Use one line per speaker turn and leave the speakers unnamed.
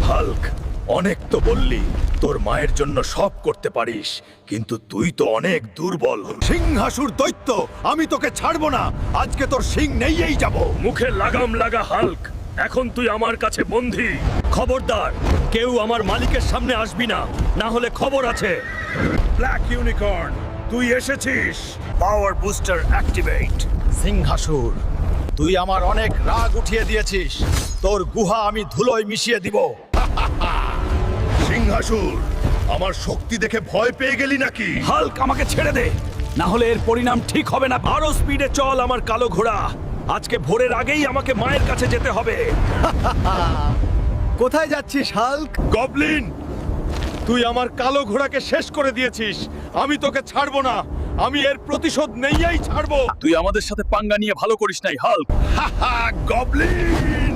Hulk, অনেক তো বললি তোর মায়ের জন্য সব করতে পারিস, কিন্তু তুই তো অনেক দুর্বল। সিংহাসুর দৈত্য, আমি তোকে ছাড়বো না। আজকে তোর সিং নেইয়েই যাব।
মুখে লাগাম লাগা হাল্ক, এখন তুই আমার কাছে বন্দী। খবরদার, কেউ আমার মালিকের সামনে আসবি না, না হলে খবর আছে।
ব্ল্যাক ইউনিকর্ন, তুই এসেছিস। পাওয়ার বুস্টার অ্যাক্টিভেট। সিংহাসুর, তুই আমার অনেক রাগ উঠিয়ে দিয়েছিস। তোর গুহা আমি ধুলোয় মিশিয়ে দিব। সিংহাসুর, আমার শক্তি দেখে ভয় পেয়ে গেলি নাকি?
হাল্ক, আমাকে ছেড়ে দে, না হলে এর পরিণাম ঠিক হবে না। আরো স্পিডে চল আমার কালো ঘোড়া। আজকে ভোরের আগেই আমাকে মায়ের কাছে যেতে হবে।
কোথায় যাচ্ছিস হাল্ক? গবলিন, তুই আমার কালো ঘোড়াকে শেষ করে দিয়েছিস। আমি তোকে ছাড়বো না। আমি এর প্রতিশোধ নেইয়াই ছাড়বো।
তুই আমাদের সাথে পাঙ্গা নিয়ে ভালো করিস নাই হাল্ক।
গবলিন,